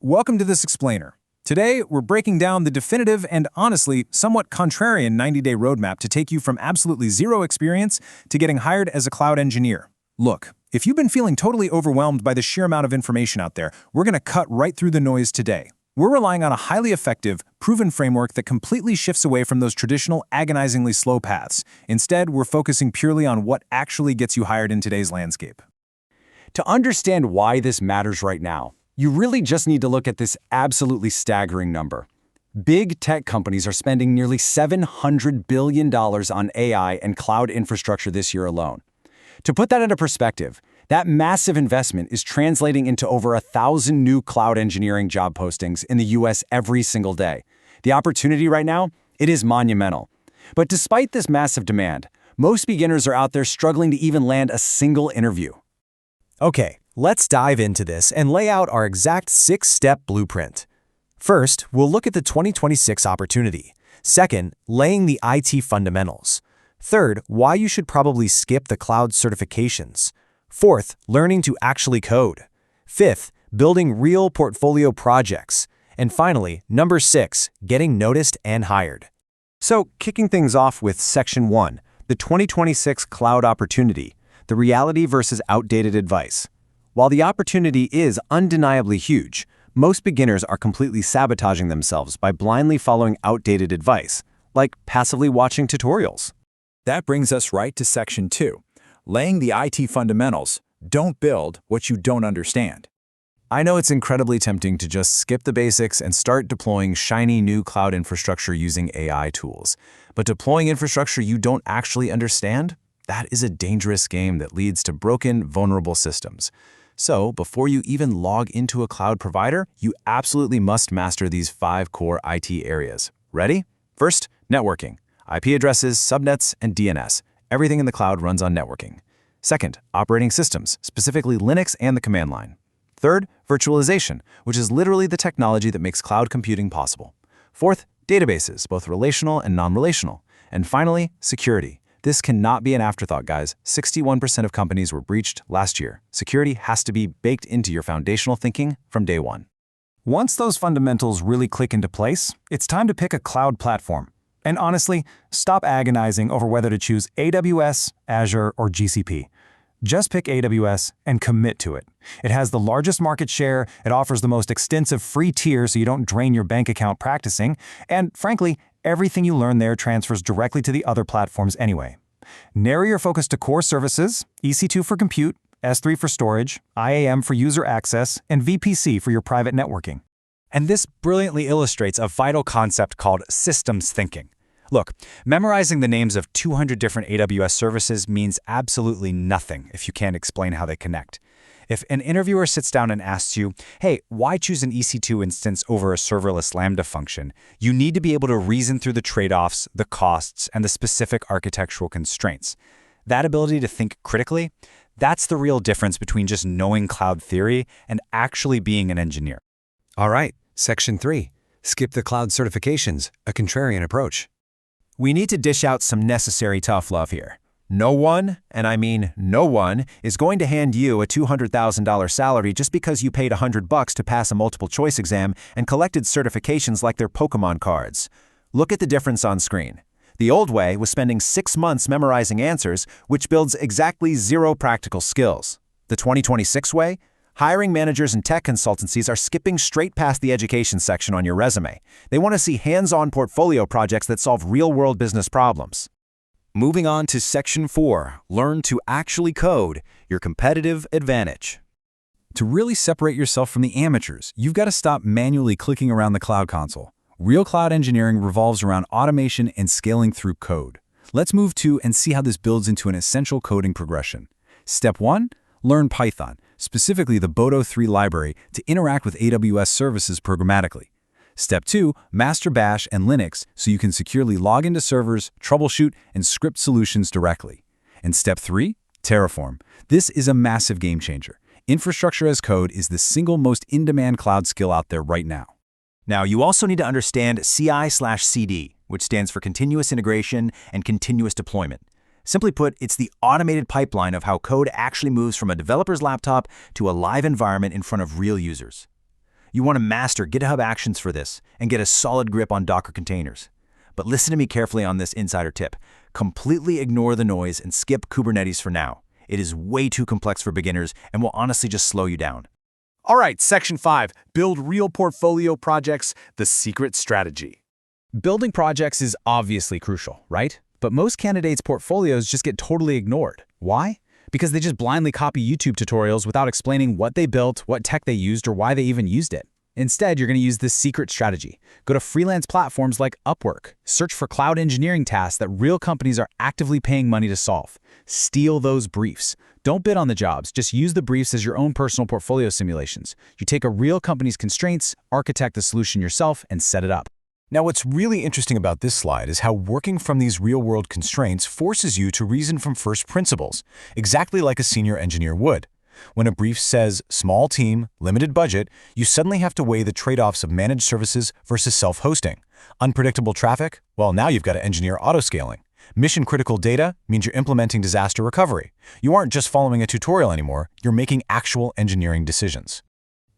welcome to this explainer. Today, we're breaking down the definitive and honestly somewhat contrarian 90-day roadmap to take you from absolutely zero experience to getting hired as a cloud engineer. Look, if you've been feeling totally overwhelmed by the sheer amount of information out there, we're going to cut right through the noise today. We're relying on a highly effective, proven framework that completely shifts away from those traditional, agonizingly slow paths. Instead, we're focusing purely on what actually gets you hired in today's landscape. To understand why this matters right now, you really just need to look at this absolutely staggering number. Big tech companies are spending nearly $700 billion on AI and cloud infrastructure this year alone. To put that into perspective, that massive investment is translating into over 1,000 new cloud engineering job postings in the US every single day. The opportunity right now, it is monumental. But despite this massive demand, most beginners are out there struggling to even land a single interview. Okay, let's dive into this and lay out our exact 6-step blueprint. First, we'll look at the 2026 opportunity. Second, laying the IT fundamentals. Third, why you should probably skip the cloud certifications. Fourth, learning to actually code. Fifth, building real portfolio projects. And finally, number 6, getting noticed and hired. So, kicking things off with Section 1, the 2026 Cloud Opportunity, the reality versus outdated advice. While the opportunity is undeniably huge, most beginners are completely sabotaging themselves by blindly following outdated advice, like passively watching tutorials. That brings us right to Section 2. Laying the IT fundamentals. Don't build what you don't understand. I know it's incredibly tempting to just skip the basics and start deploying shiny new cloud infrastructure using AI tools. But deploying infrastructure you don't actually understand? That is a dangerous game that leads to broken, vulnerable systems. So, before you even log into a cloud provider, you absolutely must master these 5 core IT areas. Ready? First, networking. IP addresses, subnets, and DNS. Everything in the cloud runs on networking. Second, operating systems, specifically Linux and the command line. Third, virtualization, which is literally the technology that makes cloud computing possible. Fourth, databases, both relational and non-relational. And finally, security. This cannot be an afterthought, guys. 61% of companies were breached last year. Security has to be baked into your foundational thinking from day one. Once those fundamentals really click into place, it's time to pick a cloud platform. And honestly, stop agonizing over whether to choose AWS, Azure, or GCP. Just pick AWS and commit to it. It has the largest market share, it offers the most extensive free tier so you don't drain your bank account practicing, and frankly, everything you learn there transfers directly to the other platforms anyway. Narrow your focus to core services, EC2 for compute, S3 for storage, IAM for user access, and VPC for your private networking. And this brilliantly illustrates a vital concept called systems thinking. Look, memorizing the names of 200 different AWS services means absolutely nothing if you can't explain how they connect. If an interviewer sits down and asks you, hey, why choose an EC2 instance over a serverless Lambda function, you need to be able to reason through the trade-offs, the costs, and the specific architectural constraints. That ability to think critically, that's the real difference between just knowing cloud theory and actually being an engineer. All right, Section 3, skip the cloud certifications, a contrarian approach. We need to dish out some necessary tough love here. No one, and I mean no one, is going to hand you a $200,000 salary just because you paid $100 to pass a multiple choice exam and collected certifications like they're Pokemon cards. Look at the difference on screen. The old way was spending 6 months memorizing answers, which builds exactly 0 practical skills. The 2026 way? Hiring managers and tech consultancies are skipping straight past the education section on your resume. They want to see hands-on portfolio projects that solve real-world business problems. Moving on to Section 4, learn to actually code, your competitive advantage. To really separate yourself from the amateurs, you've got to stop manually clicking around the cloud console. Real cloud engineering revolves around automation and scaling through code. Let's move to and see how this builds into an essential coding progression. Step 1, learn Python, specifically the Boto 3 library, to interact with AWS services programmatically. Step 2, master Bash and Linux so you can securely log into servers, troubleshoot, and script solutions directly. And Step 3, Terraform. This is a massive game changer. Infrastructure as code is the single most in-demand cloud skill out there right now. Now, you also need to understand CI/CD, which stands for continuous integration and continuous deployment. Simply put, it's the automated pipeline of how code actually moves from a developer's laptop to a live environment in front of real users. You want to master GitHub Actions for this and get a solid grip on Docker containers. But listen to me carefully on this insider tip. Completely ignore the noise and skip Kubernetes for now. It is way too complex for beginners and will honestly just slow you down. All right, Section 5, build real portfolio projects, the secret strategy. Building projects is obviously crucial, right? But most candidates' portfolios just get totally ignored. Why? Because they just blindly copy YouTube tutorials without explaining what they built, what tech they used, or why they even used it. Instead, you're going to use this secret strategy. Go to freelance platforms like Upwork. Search for cloud engineering tasks that real companies are actively paying money to solve. Steal those briefs. Don't bid on the jobs. Just use the briefs as your own personal portfolio simulations. You take a real company's constraints, architect the solution yourself, and set it up. Now, what's really interesting about this slide is how working from these real-world constraints forces you to reason from first principles, exactly like a senior engineer would. When a brief says small team, limited budget, you suddenly have to weigh the trade-offs of managed services versus self-hosting. Unpredictable traffic? Well, now you've got to engineer autoscaling. Mission-critical data means you're implementing disaster recovery. You aren't just following a tutorial anymore, you're making actual engineering decisions.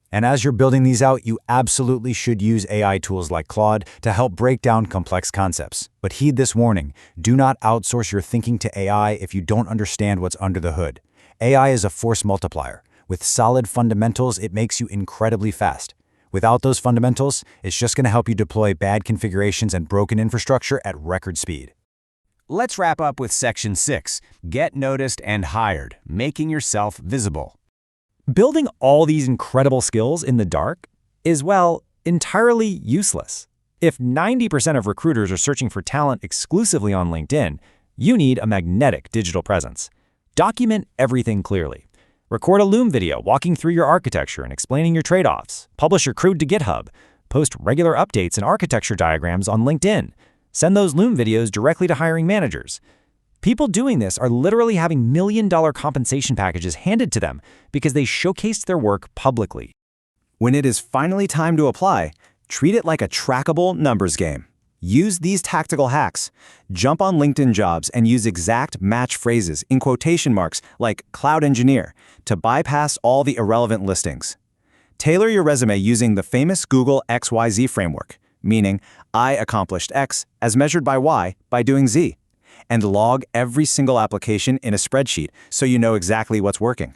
And as you're building these out, you absolutely should use AI tools like Claude to help break down complex concepts. But heed this warning, do not outsource your thinking to AI if you don't understand what's under the hood. AI is a force multiplier. With solid fundamentals, it makes you incredibly fast. Without those fundamentals, it's just going to help you deploy bad configurations and broken infrastructure at record speed. Let's wrap up with Section 6, get noticed and hired, making yourself visible. Building all these incredible skills in the dark is, well, entirely useless. If 90% of recruiters are searching for talent exclusively on LinkedIn, you need a magnetic digital presence. Document everything clearly. Record a Loom video walking through your architecture and explaining your trade-offs. Publish your code to GitHub. Post regular updates and architecture diagrams on LinkedIn. Send those Loom videos directly to hiring managers. People doing this are literally having million-dollar compensation packages handed to them because they showcased their work publicly. When it is finally time to apply, treat it like a trackable numbers game. Use these tactical hacks. Jump on LinkedIn Jobs and use exact match phrases in quotation marks like cloud engineer to bypass all the irrelevant listings. Tailor your resume using the famous Google XYZ framework, meaning I accomplished X as measured by Y by doing Z, and log every single application in a spreadsheet so you know exactly what's working.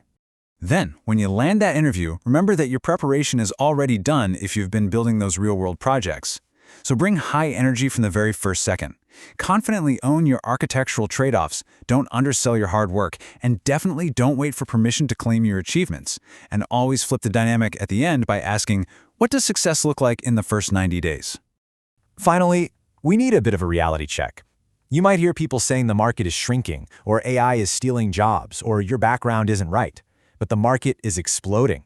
Then, when you land that interview, remember that your preparation is already done if you've been building those real-world projects. So bring high energy from the very first second. Confidently own your architectural trade-offs, don't undersell your hard work, and definitely don't wait for permission to claim your achievements. And always flip the dynamic at the end by asking, what does success look like in the first 90 days? Finally, we need a bit of a reality check. You might hear people saying the market is shrinking, or AI is stealing jobs, or your background isn't right. But the market is exploding.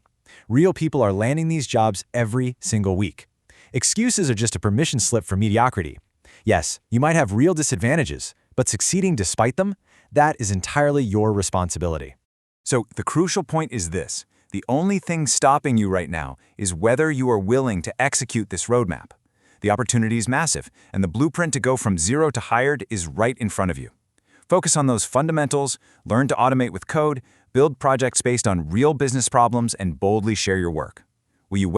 Real people are landing these jobs every single week. Excuses are just a permission slip for mediocrity. Yes, you might have real disadvantages, but succeeding despite them, that is entirely your responsibility. So the crucial point is this. The only thing stopping you right now is whether you are willing to execute this roadmap. The opportunity is massive, and the blueprint to go from zero to hired is right in front of you. Focus on those fundamentals, learn to automate with code, build projects based on real business problems, and boldly share your work. Will you